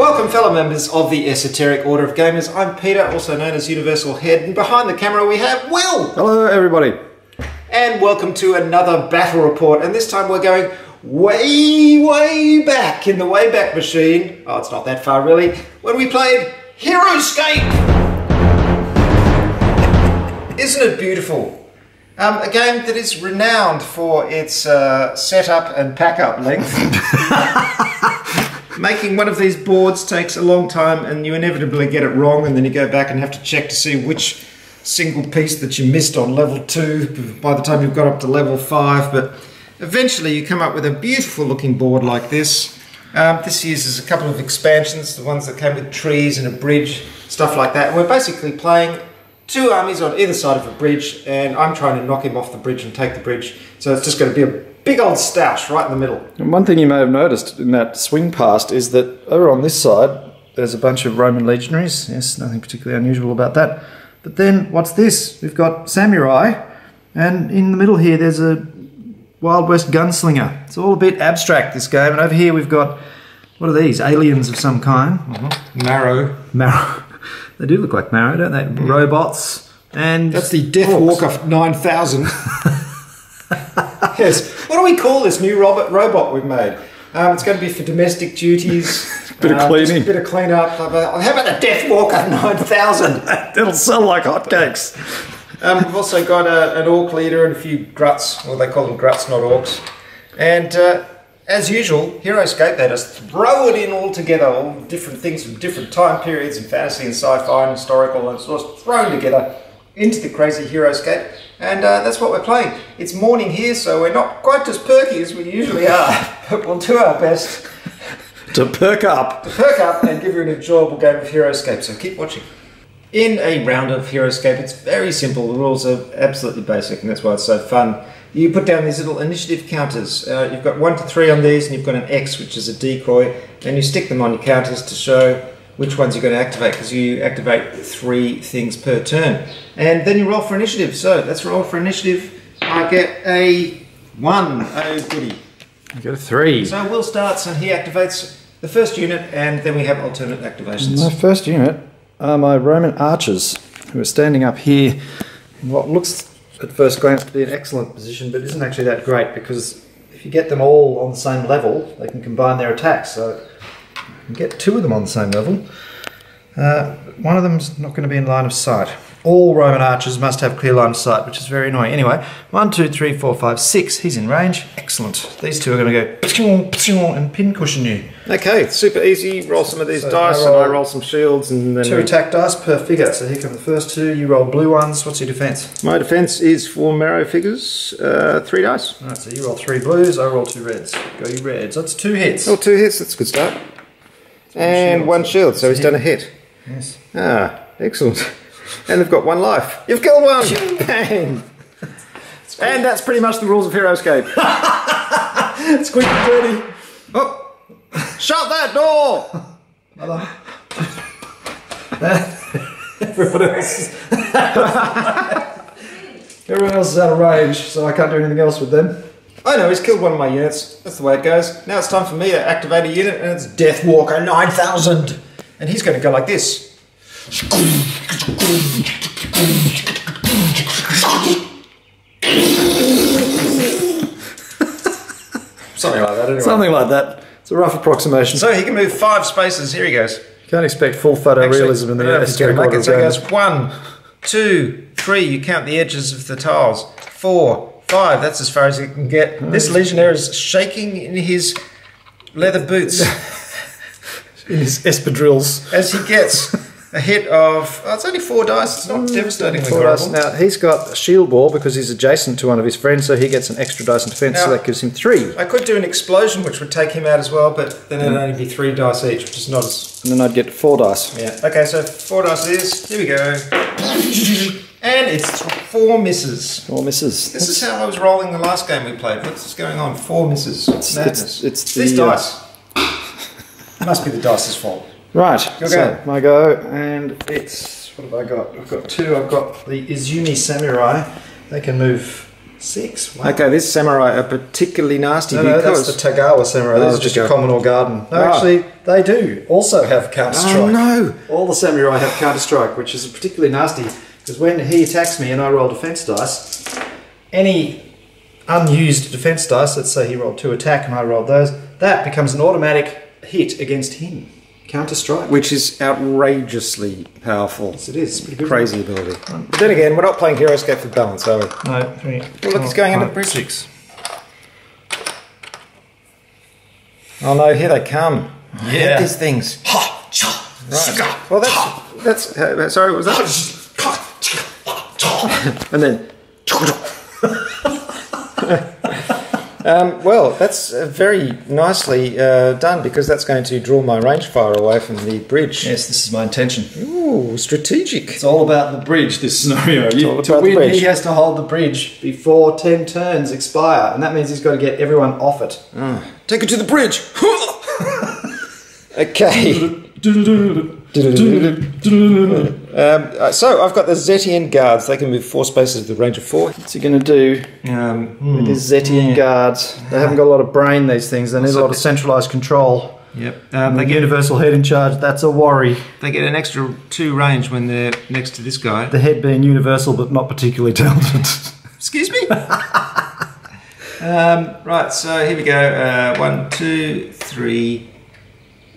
Welcome fellow members of the Esoteric Order of Gamers. I'm Peter, also known as Universal Head, and behind the camera we have Will! Hello everybody! And welcome to another battle report, and this time we're going way back in the Wayback Machine. Oh, it's not that far really, when we played Heroscape! Isn't it beautiful? A game that is renowned for its setup and pack-up length. Making one of these boards takes a long time and you inevitably get it wrong, and then you go back and have to check to see which single piece that you missed on level 2 by the time you've got up to level 5. But eventually you come up with a beautiful looking board like this. This uses a couple of expansions, the ones that came with trees and a bridge, stuff like that. And we're basically playing two armies on either side of a bridge, and I'm trying to knock him off the bridge and take the bridge. So it's just going to be a big old stoush right in the middle. And one thing you may have noticed in that swing past is that over on this side there's a bunch of Roman legionaries. Yes, nothing particularly unusual about that. But then what's this? We've got samurai, and in the middle here there's a Wild West gunslinger. It's all a bit abstract, this game. And over here we've got, what are these? Aliens of some kind. Marrow. They do look like Marrow, don't they? Robots. And that's the Deathwalker 9000. Yes. What do we call this new robot we've made? It's going to be for domestic duties. Bit of cleaning. Just a bit of clean up. How about the Deathwalker 9000? It'll sell like hotcakes. We've also got an orc leader and a few gruts. Well, they call them gruts, not orcs. And as usual, Heroscape, they just throw it in all together. All different things from different time periods in fantasy and sci-fi and historical, and it's just thrown together into the crazy Heroscape. And that's what we're playing. It's morning here, so we're not quite as perky as we usually are, but we'll do our best to perk up. And give you an enjoyable game of Heroscape, so keep watching. In a round of Heroscape, it's very simple. The rules are absolutely basic, and that's why it's so fun. You put down these little initiative counters. You've got 1 to 3 on these, and you've got an X, which is a decoy, and you stick them on your counters to show which ones you're going to activate, because you activate 3 things per turn. And then you roll for initiative. So let's roll for initiative. I get a 1. Oh goody. You get a 3. So Will starts and he activates the first unit, and then we have alternate activations. My first unit are my Roman archers, who are standing up here in what looks at first glance to be an excellent position, but isn't actually that great, because if you get them all on the same level, they can combine their attacks. So you can get 2 of them on the same level. One of them's not going to be in line of sight. All Roman archers must have clear line of sight, which is very annoying. Anyway, 1, 2, 3, 4, 5, 6. He's in range. Excellent. These 2 are going to go and pincushion you. Okay, super easy. Roll some of these dice, and I roll some shields, and then 2 attack dice per figure. So here come the first 2. You roll blue ones. What's your defense? My defense is 4 marrow figures, 3 dice. Alright, so you roll 3 blues. I roll 2 reds. Go you reds. That's 2 hits. Oh, 2 hits. That's a good start. And 1 shield. So he's done a hit. Yes. Ah, excellent. And they've got 1 life. You've killed 1! Bang! And that's pretty much the rules of Heroscape. It's quick and dirty. Oh! Shut that door! Mother. Everyone else is out of range, so I can't do anything else with them. I know, he's killed 1 of my units. That's the way it goes. Now it's time for me to activate a unit, and it's Deathwalker 9000. And he's going to go like this. Something like that, anyway. Something like that. It's a rough approximation. So he can move 5 spaces. Here he goes. Can't expect full photorealism in the Esoteric Order. So he goes 1, 2, 3. You count the edges of the tiles. 4, 5. That's as far as you can get. This legionnaire is shaking in his leather boots. In his espadrilles. As he gets a hit of... Oh, it's only 4 dice. It's not devastatingly horrible. Now, he's got a shield wall because he's adjacent to one of his friends, so he gets an extra dice in defense, so that gives him 3. I could do an explosion, which would take him out as well, but then it'd only be 3 dice each, which is not as... And then I'd get 4 dice. Yeah. Okay, so 4 dice it is. Here we go. And it's 4 misses. 4 misses. This is how I was rolling the last game we played. What's going on? 4 misses. Madness. It's these dice. It must be the dice's fault. Right, Your so go. my go, and it's, what have I got? I've got 2. I've got the Izumi Samurai. They can move 6. Wow. Okay, this samurai are particularly nasty No, because... that's the Tagawa samurai. This is just a common or garden. No, actually, they do also have counter-strike. Oh, no! All the samurai have counter-strike, which is particularly nasty, because when he attacks me and I roll defense dice, any unused defense dice, let's say he rolled 2 attack and I rolled those, that becomes an automatic hit against him. Counter-strike. Which is outrageously powerful. Yes, it is. It's pretty good. Crazy ability. But then again, we're not playing Heroscape for balance, are we? No, 3. Well, look, it's going into the bridge. 6. Oh no, here they come. Yeah. These things. Right. Well, that's sorry, what was that? And then... well, that's very nicely done, because that's going to draw my range fire away from the bridge. Yes, this is my intention. Ooh, strategic. It's all about the bridge, this scenario. It's all To about the win, bridge. he has to hold the bridge before 10 turns expire, and that means he's got to get everyone off it. Take it to the bridge. Okay. So I've got the Zetian Guards. They can move 4 spaces with a range of 4. What's he going to do with his Zetian Guards? They haven't got a lot of brain, these things. They need a lot of centralised control. Yep. They get universal head in charge. That's a worry. They get an extra 2 range when they're next to this guy. The head being universal, but not particularly talented. Excuse me? Right, so here we go. 1, 2, 3,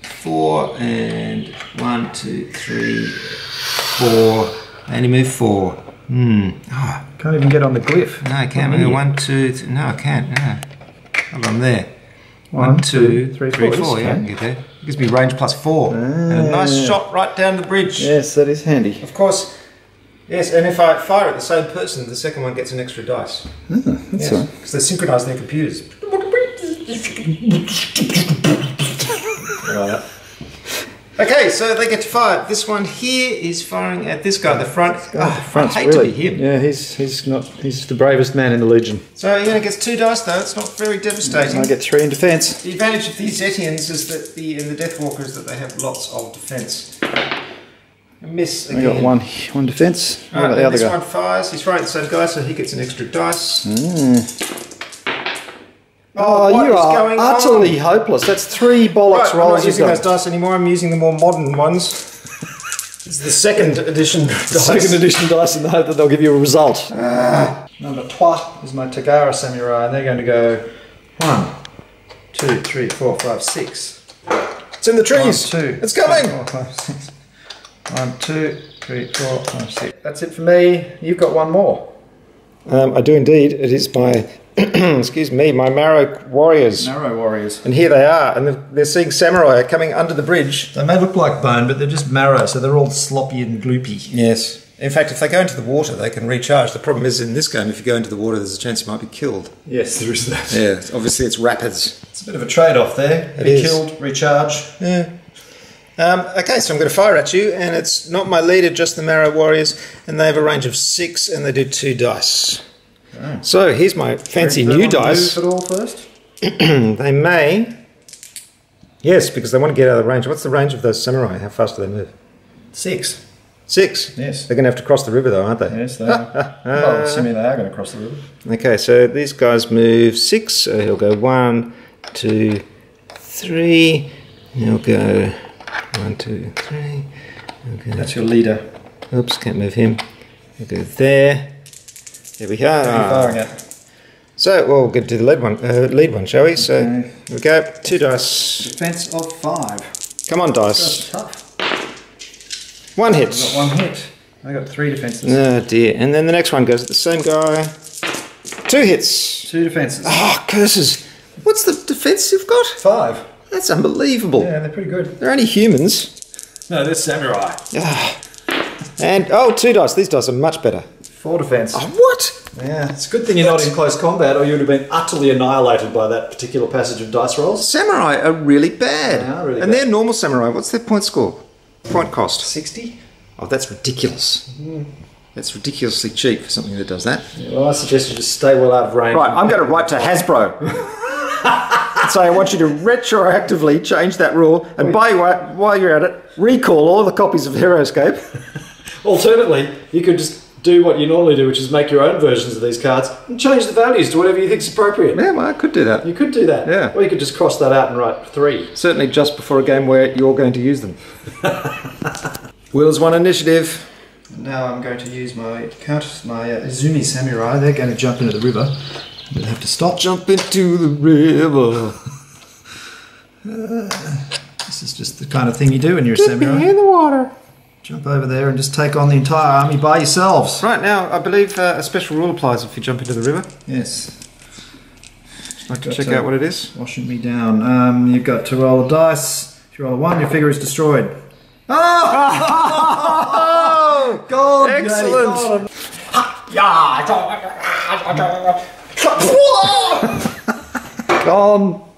4, and 1, 2, 3, 4. I only move 4. Oh, Can't even get on the glyph. no, I can't move 1, 2, 3. No, I can't. No. Hold on there. 1, 1, 2, 3, 3, 4. 4. Yeah, I can get there. It gives me range +4. And a nice shot right down the bridge. Yes, that is handy. Of course. Yes, and if I fire at the same person, the second one gets an extra dice. That's all right. Because they're synchronised in their computers. Okay, so they get to fire. This one here is firing at this guy at the front. Front's I hate to be him. Yeah, he's the bravest man in the Legion. So he only gets 2 dice though. It's not very devastating. I get 3 in defence. The advantage of these Zetians is that in the Deathwalker is that they have lots of defence. Miss I again. got one defence. What about the other this guy? one fires. He's firing at the same guy, so he gets an extra dice. Oh, what you is are going utterly hopeless. That's 3 bollocks Right, I'm rolls not you've using got. those dice anymore. I'm using the more modern ones. It's the 2nd edition dice. Second edition dice in the hope that they'll give you a result. Number 3 is my Tagara samurai, and they're going to go 1, 2, 3, 4, 5, 6. It's in the trees. 1, 2, it's coming. 3, 4, 5, 6. 1, 2, 3, 4, 5, 6. That's it for me. You've got one more. I do indeed. It is my, excuse me, my Marrow Warriors. Marrow Warriors. And here they are, and they're seeing samurai coming under the bridge. They may look like bone, but they're just marrow, so they're all sloppy and gloopy. Yes. In fact, if they go into the water, they can recharge. The problem is in this game, if you go into the water, there's a chance you might be killed. Yes, there is that. Yeah, obviously it's rapids. It's a bit of a trade-off there. It Be is. killed, recharge. Yeah. Okay, so I'm going to fire at you, and it's not my leader, just the Marrow Warriors, and they have a range of 6, and they do 2 dice. Oh. So here's my fancy new dice. Move it all first? They may. Yes, because they want to get out of the range. What's the range of those samurai? How fast do they move? 6. 6? Yes. They're going to have to cross the river though, aren't they? Yes, they are. Well, assuming they are going to cross the river. Okay, so these guys move 6. So he'll go 1, 2, 3. He'll go 1, 2, 3. Okay. That's your leader. Oops, can't move him. He'll go there. There we go. What are you firing at? So we'll get to the lead one, shall we? So Okay. here we go. 2 dice. Defense of 5. Come on, That's dice. tough. 1 hit. I got 1 hit. I got 3 defenses. Oh dear. And then the next one goes at the same guy. 2 hits. 2 defenses. Oh, curses. What's the defense you've got? 5. That's unbelievable. Yeah, they're pretty good. They're only humans. No, they're samurai. Ah. And, 2 dice. These dice are much better. 4 defense. Oh, what? Yeah, it's a good thing you're not in close combat, or you would have been utterly annihilated by that particular passage of dice rolls. Samurai are really bad. They are really and bad. they're normal samurai. What's their point score? Point cost? 60? Oh, that's ridiculula. That's ridiculously cheap for something that does that. Yeah, well, I suggest you just stay well out of range. Right, I'm going to write to Hasbro. And say I want you to retroactively change that rule, and while you're at it, recall all the copies of Heroscape. Alternately, you could just do what you normally do, which is make your own versions of these cards and change the values to whatever you think's appropriate. Yeah, well, I could do that. You could do that. Yeah. Or you could just cross that out and write 3. Certainly just before a game where you're going to use them. Will's won initiative. Now I'm going to use my Izumi Samurai. They're going to jump into the river. We'll have to stop. Jump into the river. This is just the kind of thing you do when you're a samurai. in the water. Jump over there and just take on the entire army by yourselves. Right, now I believe a special rule applies if you jump into the river. Yes. I'd like to check out what it is. Washing me down. You've got to roll a dice. If you roll a 1, your figure is destroyed. Oh! God! Excellent!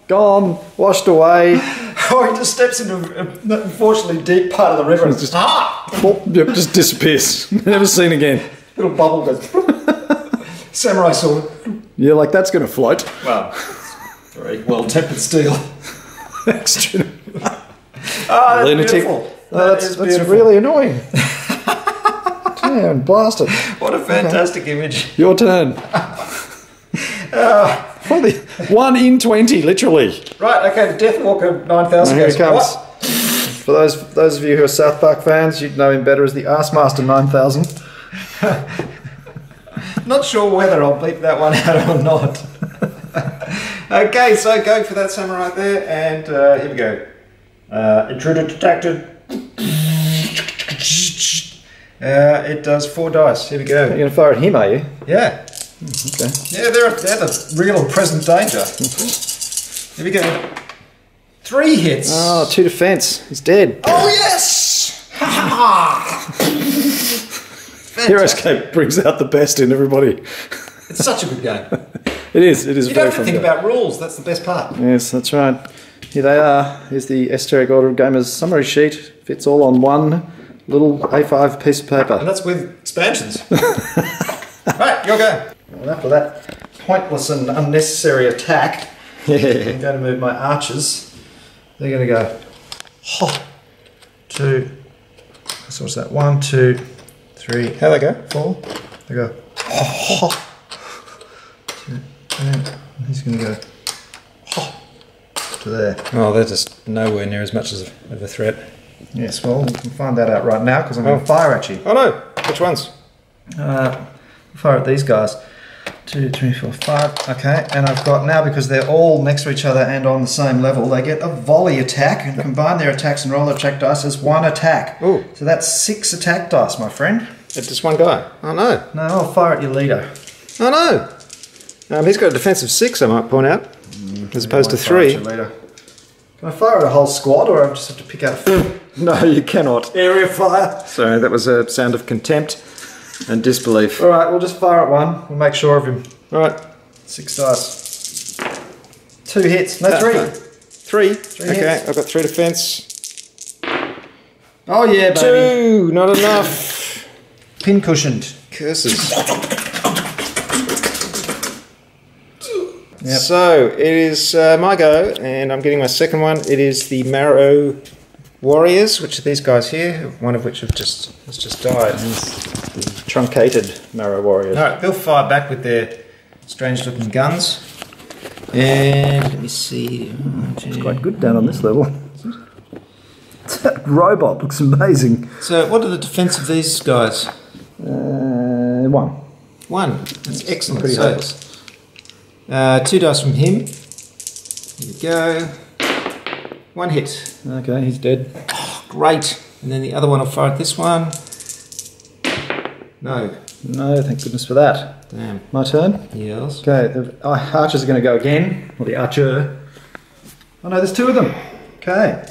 Gone, washed away. Oh, he just steps into an unfortunately deep part of the river and Just disappears. Never seen again. Little bubble goes. Samurai sword. You're like, that's going to float. Well, very well-tempered steel. Extra. Oh, that's beautiful. That's really annoying. Damn, blast it. What a fantastic image. Your turn. Probably 1 in 20, literally. Right, okay, the Deathwalker 9000 Here goes. he comes. What? For those of you who are South Park fans, you'd know him better as the Arsemaster 9000. Not sure whether I'll bleep that one out or not. Okay, so go for that samurai there, and here we go. Intruder detected. It does 4 dice. Here we go. You're going to fire at him, are you? Yeah. Okay. Yeah, they're the real or present danger. Here we go. 3 hits. Oh, 2 defense. He's dead. Oh, yes! Ha ha! Heroscape brings out the best in everybody. It's such a good game. It is. It is. You don't have to think about rules. That's the best part. Yes, that's right. Here they are. Here's the Esoteric Order of Gamers summary sheet. Fits all on one little A5 piece of paper. And that's with expansions. Right, your go. Well, after that pointless and unnecessary attack, I'm going to move my archers. They're going to go 2. So what's that? 1, 2, 3. How they go? 4. They go 2, 3. And he's going to go to there. Oh, they're just nowhere near as much of a threat. Yes, well, we can find that out right now because I'm going to fire at you. Oh no! Which ones? Fire at these guys. 2, 3, 4, 5. Okay, and I've got now, because they're all next to each other and on the same level, they get a volley attack and combine their attacks and roll their attack dice as 1 attack. Ooh. So that's 6 attack dice, my friend. It's just one guy. Oh no. No, I'll fire at your leader. Oh no. He's got a defense of 6, I might point out, as opposed to 3. Can I fire at a whole squad, or I just have to pick out? No, you cannot. Area fire. Sorry, that was a sound of contempt and disbelief. All right, we'll just fire at 1. We'll make sure of him. All right. 6 dice. 2 hits. No, 3. 3. 3 okay, hits. I've got 3 defense. Oh yeah, baby. 2. Not enough. Pin cushioned. Curses. Yep. So it is my go, and I'm getting my second one. It is the Marrow Warriors, which are these guys here, one of which has just died. The truncated Marrow Warriors. All right, they'll fire back with their strange-looking guns. And let me see. It's quite good down on this level. That robot looks amazing. So, what are the defense of these guys? 1. 1. That's excellent. Pretty hopeless. 2 dice from him. Here we go. 1 hit. Okay, he's dead. Oh, great. And then the other one will fire at this one. No. No, thank goodness for that. Damn. My turn? Yes. Okay, the archers are going to go again. Or the archer. Oh no, there's 2 of them. Okay.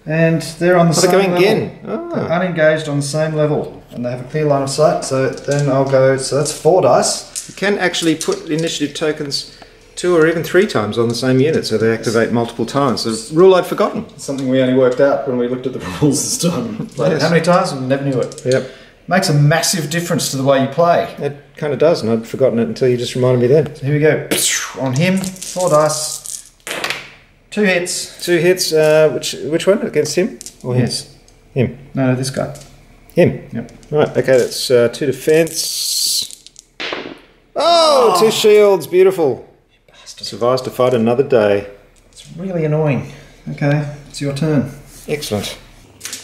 And they're on the same level. They're going again. Oh. They're unengaged on the same level. And they have a clear line of sight. So then I'll go, so that's 4 dice. You can actually put initiative tokens 2 or even 3 times on the same unit, so they activate multiple times. It's a rule I'd forgotten. It's something we only worked out when we looked at the rules this time. Yes. How many times? We never knew it. Yep. Makes a massive difference to the way you play. It kind of does, and I'd forgotten it until you just reminded me then. So here we go. On him, 4 dice. 2 hits. 2 hits. Which one? Against him? Or him? Yes. Him. No, this guy. Him? Yep. Right, okay, that's 2 defense. Oh, 2 shields, beautiful. Survives to fight another day. It's really annoying. Okay, it's your turn. Excellent.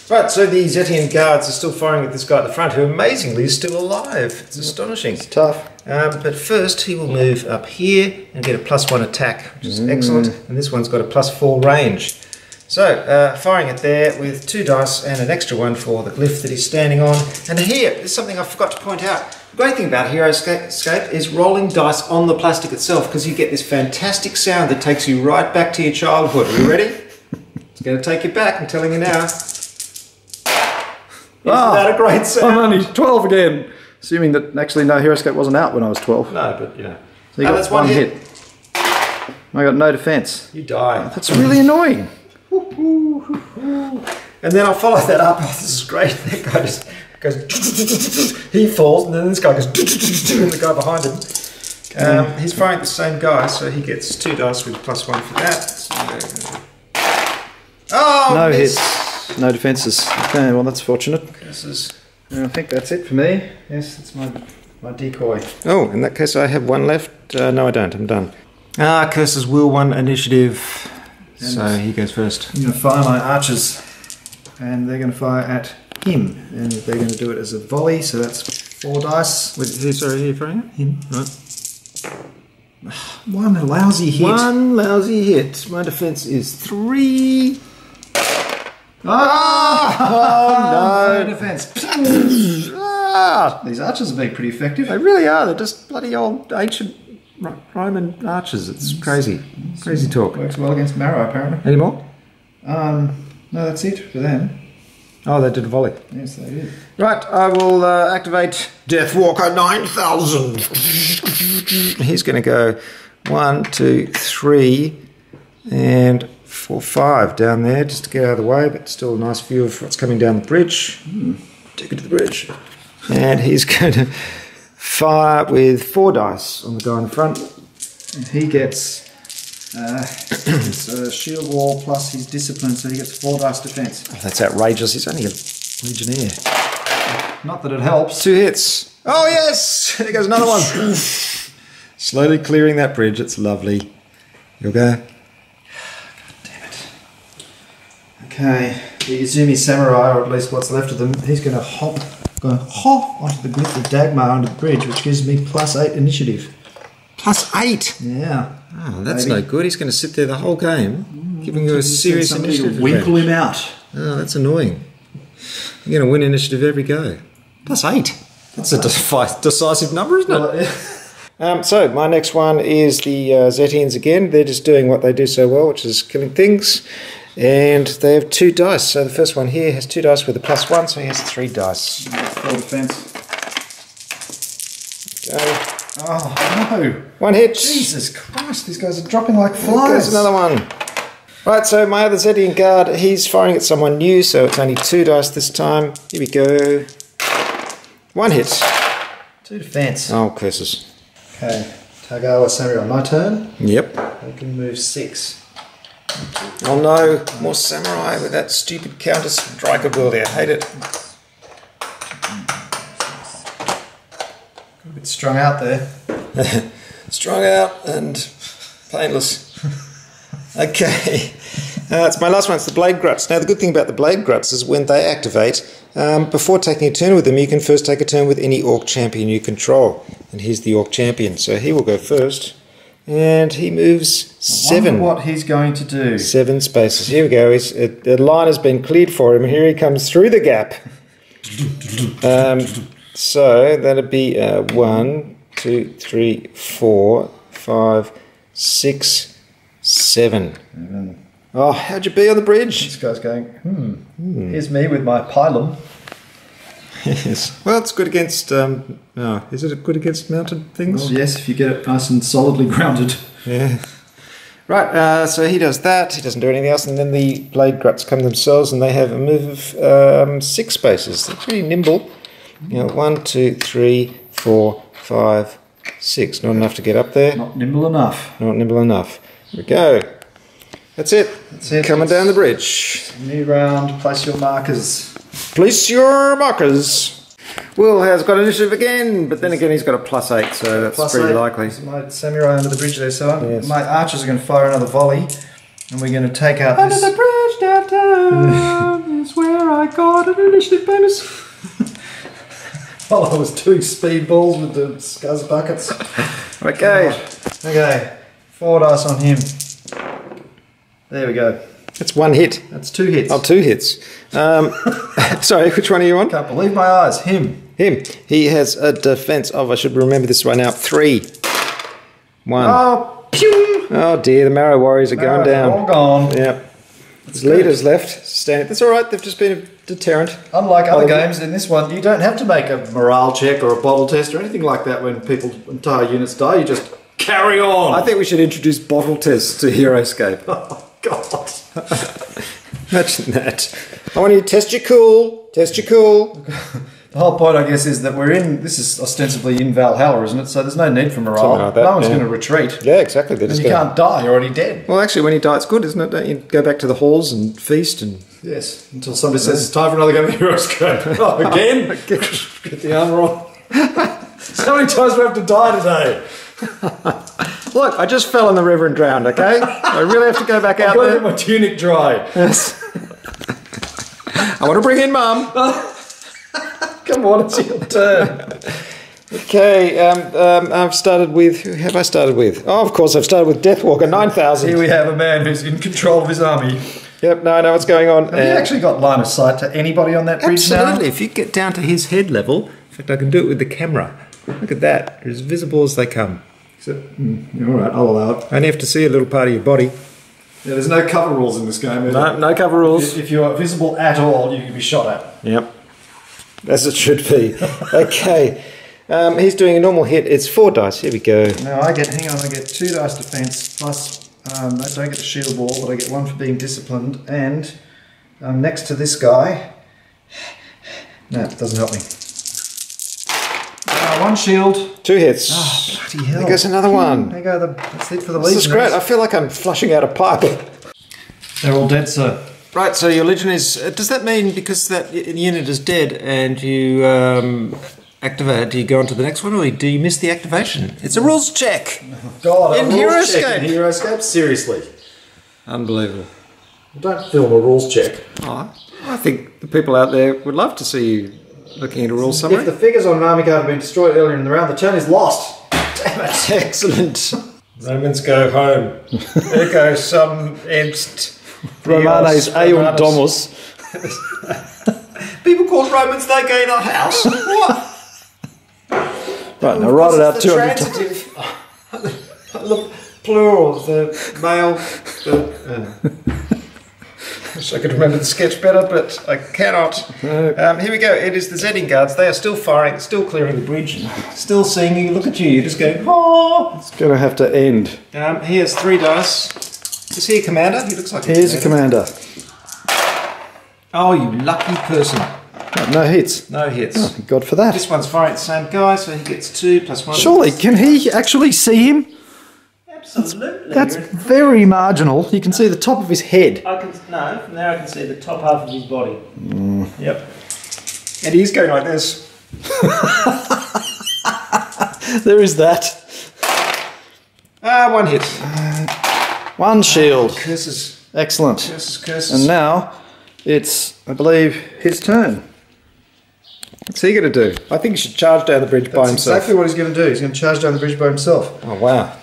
Right, so the Zetian Guards are still firing at this guy at the front, who amazingly is still alive. It's astonishing. It's tough. But first he will move up here and get a +1 attack, which is excellent. And this one's got a +4 range. So, firing it there with 2 dice and an extra one for the glyph that he's standing on. And here is something I forgot to point out. The great thing about Heroscape is rolling dice on the plastic itself, because you get this fantastic sound that takes you right back to your childhood. Are you ready? It's going to take you back, I'm telling you now. Isn't that a great sound? I'm only 12 again. Assuming that actually no Heroscape wasn't out when I was 12. No, but you know. So you got that's one hit. I got no defense. You die. That's really annoying. And then I'll follow that up. Oh, this is great. That guy just goes. He falls, and then this guy goes. And the guy behind him. He's firing the same guy, so he gets 2 dice with +1 for that. So, oh, no miss. hits. No defences. Okay, well that's fortunate. Curses. I think that's it for me. Yes, that's my decoy. Oh, in that case I have 1 left. No, I don't. I'm done. Curses will 1 initiative. And so he goes first. I'm going to fire my archers. And they're going to fire at him. And they're going to do it as a volley, so that's 4 dice. Sorry, who are you firing at? Him. Right. 1 lousy hit. 1 lousy hit. My defense is 3. Oh, no defense. Ah, These archers are being pretty effective. they really are. They're just bloody old ancient Roman archers. It's crazy. Crazy talk. Works well against Marrow, apparently. Any more? No, that's it for them. Oh, they did a volley. Yes, they did. Right, I will activate Deathwalker 9000. He's going to go 1, 2, 3, and 4, 5 down there, just to get out of the way, but still a nice view of what's coming down the bridge. Take it to the bridge. And he's going to fire with 4 dice on the guy in front. And he gets his shield wall plus his discipline, so he gets 4 dice defense. Oh, that's outrageous. He's only a legionnaire. Not that it helps. 2 hits. Oh, yes! There goes another one. Slowly clearing that bridge. It's lovely. You'll go. Okay, the Izumi Samurai, or at least what's left of them, he's going to hop onto the glyph of Dagmar under the bridge, which gives me +8 initiative. +8? Yeah. Oh, that's no good. He's going to sit there the whole game, giving you a serious initiative. Winkle him out. Oh, that's annoying. You're going to win initiative every go. +8. That's a decisive number, isn't it? So, my next one is the Zetians again. They're just doing what they do so well, which is killing things. And they have 2 dice. So the first one here has 2 dice with a +1, so he has 3 dice. 4 defense. Go. Oh, no. 1 hit. Jesus Christ, these guys are dropping like There's flies. another one. Right, so my other Zetian Guard, he's firing at someone new, so it's only 2 dice this time. Here we go. 1 hit. 2 defense. Oh, curses. Okay, Tagawa Samurai, my turn. Yep. I can move 6. Oh no, more samurai with that stupid counter strike ability. I hate it. A bit strung out there. Strung out and painless. Okay, it's my last one. It's the Blade Gruts. Now the good thing about the Blade Gruts is when they activate, before taking a turn with them, you can first take a turn with any Orc champion you control. And here's the Orc champion, so he will go first. And he moves 7. I wonder what he's going to do. 7 spaces. Here we go. The line has been cleared for him. Here he comes through the gap. So that'd be 1, 2, 3, 4, 5, 6, 7. Oh, how'd you be on the bridge? This guy's going, Here's me with my pylon. Yes. Well, it's good against... is it good against mounted things? Well, yes, if you get it nice and solidly grounded. Yeah. Right, so he does that. He doesn't do anything else. And then the Blade Gruts come themselves and they have a move of 6 spaces. They're pretty nimble. 1, 2, 3, 4, 5, 6. Not enough to get up there. Not nimble enough. Not nimble enough. Here we go. That's it. That's it. Coming down the bridge. New round, place your markers. Place your markers. Will has got initiative again, but then again he's got a +8, so that's pretty likely. My samurai under the bridge there, so Yes. my archers are going to fire another volley, and we're going to take out Under this... the bridge downtown is where I got an initiative bonus. While I was doing speedballs with the scuzz buckets. Okay. Okay, 4 dice on him. There we go. That's 1 hit. That's 2 hits. Oh, 2 hits. Sorry, which one are you on? Can't believe my eyes. Him. Him. He has a defense of, I should remember this right now, 3. 1. Oh, pew! Oh dear, the Marrow Warriors are going down. All gone. Yep. His leaders left. Standing. That's alright, they've just been a deterrent. Unlike other games, in this one, you don't have to make a morale check or a bottle test or anything like that when entire units die. You just carry on. I think we should introduce bottle tests to Heroscape. Oh, God. Imagine that. I want you to test your cool. Test your cool. The whole point, I guess, is that this is ostensibly in Valhalla, isn't it? So there's no need for morale. Something like that, no one's yeah. going to retreat. Yeah, exactly. And you can't die, you're already dead. Well, actually, when you die, it's good, isn't it? Don't you go back to the halls and feast and... Yes, until somebody says it's time for another game of Heroscape. Oh, again? Get the armour on. So many times we have to die today. Look, I just fell in the river and drowned, okay? I really have to go back out I've got to there. get my tunic dry. Yes. I want to bring in Mum. Come on, it's your turn. Okay, I've started with... Who have I started with? Oh, of course, I've started with Deathwalker, 9,000. Here we have a man who's in control of his army. Yep, no, I know what's going on. Have you actually got line of sight to anybody on that bridge now? Absolutely. If you get down to his head level, in fact, I can do it with the camera. Look at that. They're as visible as they come. All right, I'll allow it. I only have to see a little part of your body. Yeah, there's no cover rules in this game. No cover rules. If you're visible at all, you can be shot at. Yep. As it should be. Okay. He's doing a normal hit. It's 4 dice. Here we go. Now I get 2 dice defense plus I don't get the shield wall, but I get 1 for being disciplined, and next to this guy. No, it doesn't help me. 1 shield. 2 hits. Oh, bloody hell. There goes another one. There you go, that's it for the This is legionaries. great. I feel like I'm flushing out a pipe. They're all dead, sir. Right, so your legion is... does that mean because that unit is dead and you activate, do you go on to the next one or do you miss the activation? It's a rules check. God, In a rules check Heroscape. in Heroscape? Seriously. Unbelievable. Don't film a rules check. Oh, I think the people out there would love to see you looking at a rules summary. If the figures on an army card have been destroyed earlier in the round, the turn is lost. Damn it. Excellent. Romans go home. Ergo sum est. Romanes eum domus. People called Romans, they go in a house. What? Right, now write it out 200 times. The plural, the male. Wish I could remember the sketch better, but I cannot. Here we go. It is the Zetian Guards. They are still firing, still clearing the bridge, still seeing you. Look at you. You're just going, oh. It's going to have to end. He has 3 dice. Is he a commander? He looks like He is a commander. Oh, you lucky person. No hits. No hits. Oh, thank God for that. This one's firing at the same guy, so he gets 2 plus 1. Surely, can he actually see him? Absolutely. That's very marginal. You can see the top of his head. No, from there I can see the top half of his body. Yep. And he's going like this. There is that. 1 hit. 1 shield. Curses. Excellent. Curses. And now it's, I believe, his turn. What's he going to do? I think he should charge down the bridge by That's himself. exactly what he's going to do. He's going to charge down the bridge by himself. Oh, wow.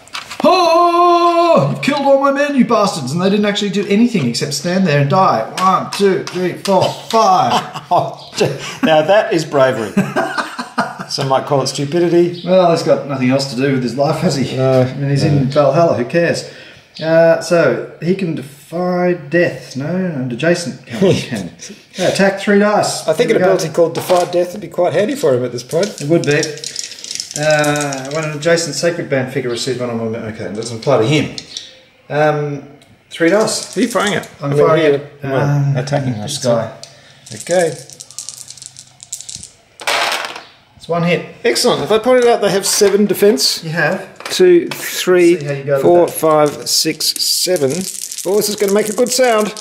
Oh! You've killed all my men, you bastards! And they didn't actually do anything except stand there and die. 1, 2, 3, 4, 5. Now that is bravery. Some might call it stupidity. Well, he's got nothing else to do with his life, has he? No. I mean, he's in Valhalla, who cares? So, he can defy death. No, and adjacent can. Attack 3 dice. I think an ability called Defy Death would be quite handy for him at this point. It would be. When an adjacent sacred band figure receives 1 on 1... Okay, it doesn't apply to him. 3 dice. Who are you firing at? I'm firing at... attacking this guy. Okay. It's 1 hit. Excellent. Have I pointed out they have 7 defense? You have. 2, 3, See how you go with 4, that. 5, 6, 7. Oh, this is going to make a good sound.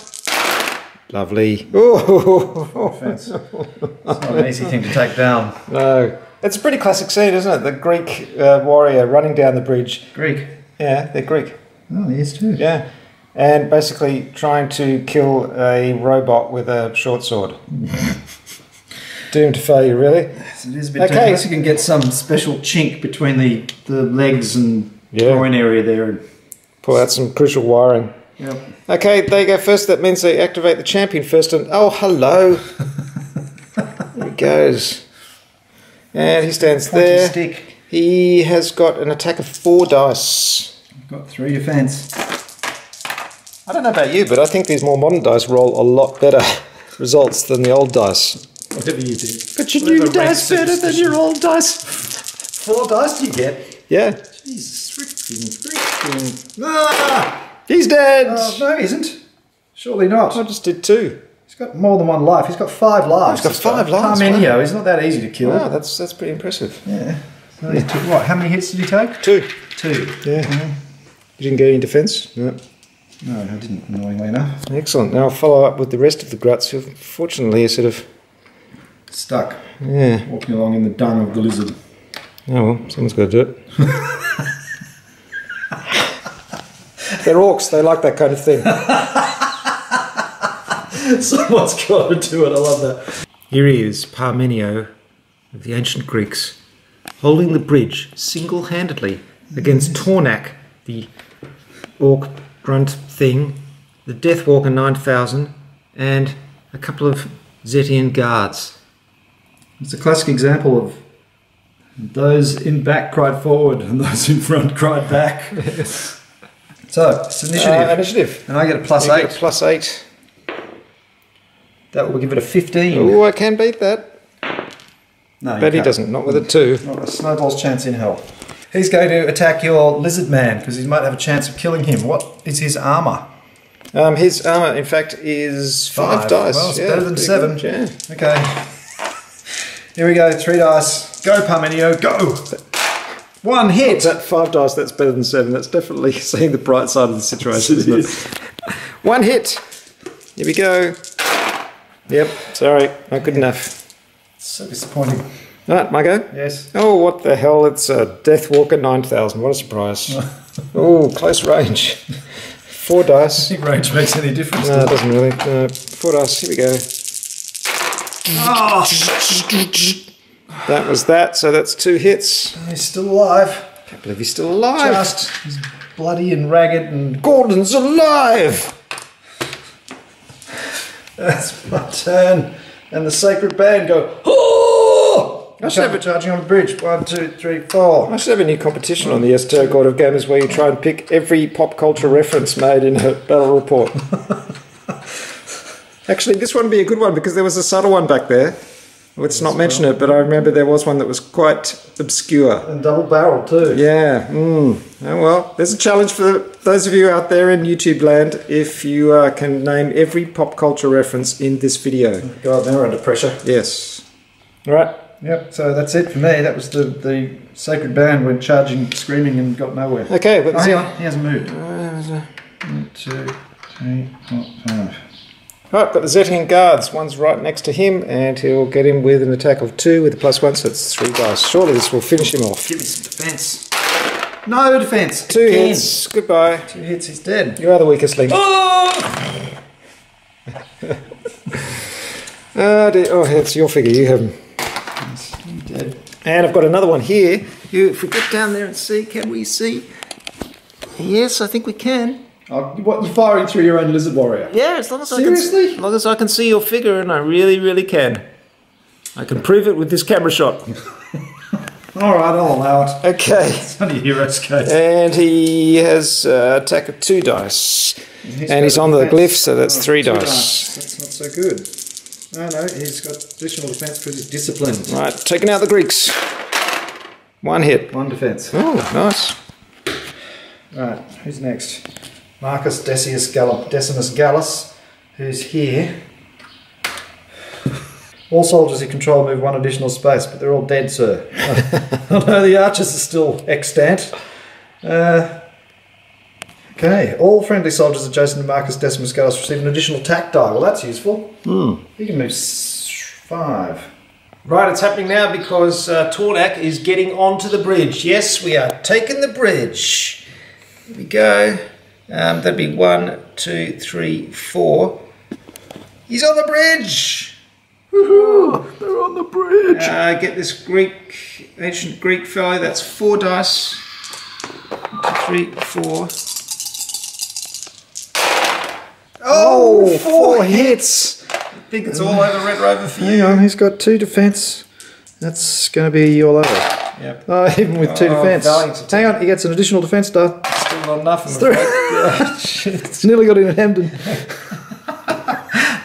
Lovely. Oh, Defense. It's not an easy thing to take down. no. It's a pretty classic scene, isn't it? The Greek warrior running down the bridge. Greek. Yeah, they're Greek. Oh, he is too. Yeah. And basically trying to kill a robot with a short sword. Doomed to failure, really. Yes, it is a bit okay. Unless you can get some special chink between the legs and groin area there. And pull out some crucial wiring. Yep. Okay, they go first. That means they activate the champion first. And oh, hello. There he goes. And he stands there. Stick. He has got an attack of 4 dice. Got 3 defense. I don't know about you, but I think these more modern dice roll a lot better results than the old dice. Whatever you think. But your new dice better than your old dice. 4 dice do you get? Yeah. Jesus, freaking. Ah! He's dead! No, he isn't. Surely not. I just did 2. He's got more than 1 life. He's got 5 lives. He's got 5 lives. Parmenio, he's not that easy to kill. Wow, that's pretty impressive. Yeah. So he took, what, how many hits did he take? 2. 2. Yeah. You didn't get any defense? No. No, I didn't, annoyingly enough. Excellent. Now I'll follow up with the rest of the Gruts who fortunately are sort of stuck. Yeah. Walking along in the dung of the lizard. Oh well, someone's got to do it. They're orcs, they like that kind of thing. Someone's got to do it, I love that. Here he is, Parmenio of the ancient Greeks, holding the bridge single-handedly against Tornak, the orc grunt thing, the Deathwalker 9000, and a couple of Zetian Guards. It's a classic example of those in back cried forward and those in front cried back. So, it's initiative. Initiative. And I get a +8. You get a +8. That will give it a 15. Oh, I can beat that. No, but he doesn't, not with a 2. Not a snowball's chance in hell. He's going to attack your lizard man because he might have a chance of killing him. What is his armour? His armour, in fact, is 5 dice. Well, it's better than 7. Good, yeah. Okay. Here we go, 3 dice. Go, Parmenio, go! 1 hit! Is that 5 dice? That's better than 7. That's definitely seeing the bright side of the situation, isn't it? 1 hit! Here we go. Yep, sorry, not good enough. So disappointing. Right, my go? Yes. Oh, what the hell, it's a Deathwalker 9000, what a surprise. Oh, close range. 4 dice. I think range makes any difference. No, it doesn't really. 4 dice, here we go. Oh. That was that, so that's 2 hits. He's still alive. Can't believe he's still alive. Just he's bloody and ragged and... Gordon's alive! That's my turn. And the sacred band go, oh! I should have it charging on the bridge. 1, 2, 3, 4. I should have a new competition on the Esoteric Guard of Gamers where you try and pick every pop culture reference made in a battle report. Actually, this one would be a good one because there was a subtle one back there. Let's not mention it, but I remember there was one that was quite obscure. And double barrel too. Yeah. Oh, well, there's a challenge for those of you out there in YouTube land if you can name every pop culture reference in this video. God, now we're under pressure. Yes. All right. Yep, so that's it for me. That was the sacred band went charging, screaming and got nowhere. Okay. But hang on, he hasn't moved. 1, 2, 3, 4, 5. Right, got the Zetian Guards. One's right next to him, and he'll get him with an attack of 2 with a +1, so it's 3 dice. Surely this will finish him off. Give me some defense. No defense. 2 hits. Goodbye. 2 hits, he's dead. You are the weakest link. Oh! Oh, dear. Oh, it's your figure. You have him. He's dead. And I've got another one here. If we get down there and see, can we see? Yes, I think we can. Oh, what, you're firing through your own lizard warrior? Yeah, as long as Seriously? as long as I can see your figure, and I really, really can. I can prove it with this camera shot. Alright, I'll allow it. Okay. It's only a Heroscape. And he has attack of 2 dice. And he's on the glyph, so that's 3 dice. That's not so good. No, he's got additional defense because he's disciplined. Right, taking out the Greeks. 1 hit. 1 defense. Oh, nice. Right, who's next? Marcus Decimus Gallus, who's here. All soldiers you control move 1 additional space, but they're all dead, sir. Oh no, the archers are still extant. Okay, Okay, all friendly soldiers adjacent to Marcus Decimus Gallus receive an additional attack die. Well, that's useful. You can move 5. Right, it's happening now because Tornak is getting onto the bridge. Yes, we are taking the bridge. Here we go. That'd be 1, 2, 3, 4. He's on the bridge! Woohoo! They're on the bridge! Get this ancient Greek fellow. That's 4 dice. 1, 2, 3, 4. Oh, 4 hits! I think it's all over Red Rover for you. Hang on, he's got 2 defense. That's going to be all over. Yep. Oh, even with 2 defense. Hang on, he gets an additional defense die. Still not enough. It's through. It's nearly got in Hamden.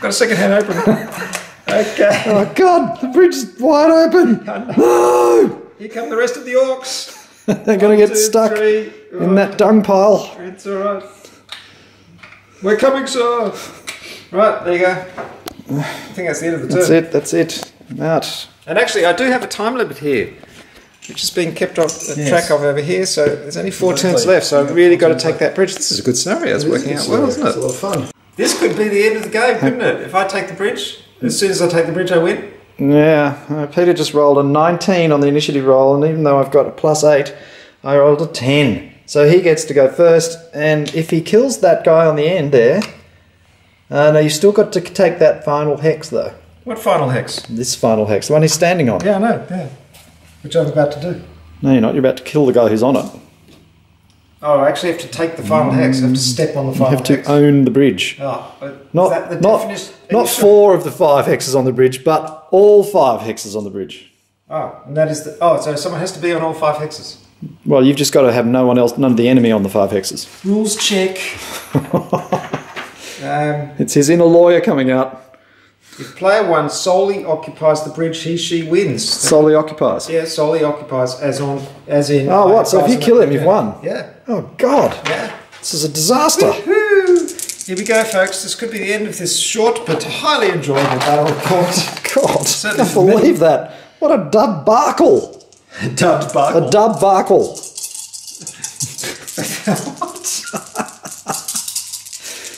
Got a second hand open. Okay. Oh God, the bridge is wide open. No! Here come the rest of the orcs. They're going to get stuck in that dung pile. It's alright. We're coming, sir. Right, there you go. I think that's the end of the turn. That's it. I'm out. And actually, I do have a time limit here, which is being kept on track of over here. So there's only 4 turns left. So I've really got to take that bridge. This is a good scenario. It's working out well, isn't it? It's a lot of fun. This could be the end of the game, couldn't it? If I take the bridge, as soon as I take the bridge, I win. Yeah, Peter just rolled a 19 on the initiative roll, and even though I've got a +8, I rolled a 10. So he gets to go first, and if he kills that guy on the end there, no, you still got to take that final hex though. What final hex? This final hex, the one he's standing on. Yeah, I know, yeah. Which I'm about to do. No, you're not. You're about to kill the guy who's on it. Oh, I actually have to take the final hex. I have to step on the final hex. You have to own the bridge. Oh, is that the definition? Not 4 of the 5 hexes on the bridge, but all 5 hexes on the bridge. Oh, and that is the... Oh, so someone has to be on all 5 hexes. Well, you've just got to have none of the enemy on the 5 hexes. Rules check. It's his inner lawyer coming out. If player 1 solely occupies the bridge, he/she wins. Solely occupies. Yeah, solely occupies as in. Oh, what? So if you kill him, you've won. Yeah. Oh God. Yeah. This is a disaster. Woo-hoo. Here we go, folks. This could be the end of this short but highly enjoyable battle report. God, Certainly I can't believe that. What a debacle. Debacle. A debacle.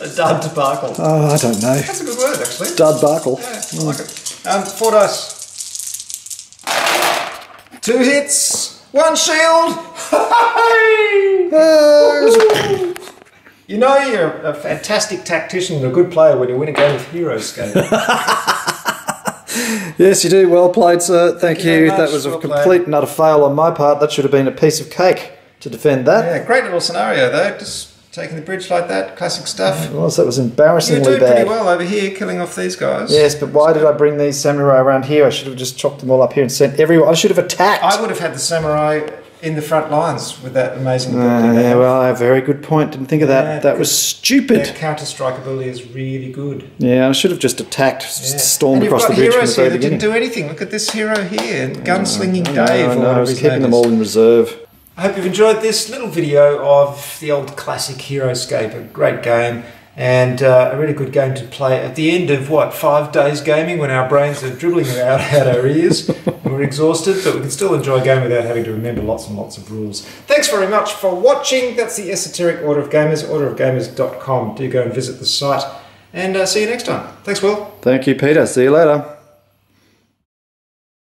A dud debacle. Oh, I don't know. That's a good word, actually. Debacle. Yeah, I like it. 4 dice. 2 hits. 1 shield. You know you're a fantastic tactician and a good player when you win a game of Heroscape. Yes, you do. Well played, sir. Thank you. That was a well complete and utter fail on my part. That should have been a piece of cake to defend that. Yeah, great little scenario though. Just taking the bridge like that, classic stuff. It was. That was embarrassingly You're doing bad. pretty well over here, killing off these guys. Yes, but why did I bring these samurai around here? I should have just chopped them all up here and sent everyone. I should have attacked. I would have had the samurai in the front lines with that amazing ability. Yeah, well, I have a very good point. Didn't think of that. Yeah, that was stupid. Their counter-strike ability is really good. Yeah, I should have just attacked, stormed across the And bridge you've from got the heroes very here that beginning. didn't do anything. Look at this hero here, Gunslinging Dave. I know, I was keeping them all in reserve. I hope you've enjoyed this little video of the old classic Heroscape, a great game and a really good game to play at the end of, 5 days gaming when our brains are dribbling out our ears and we're exhausted, but we can still enjoy a game without having to remember lots and lots of rules. Thanks very much for watching. That's the Esoteric Order of Gamers, orderofgamers.com. Do go and visit the site and see you next time. Thanks, Will. Thank you, Peter. See you later.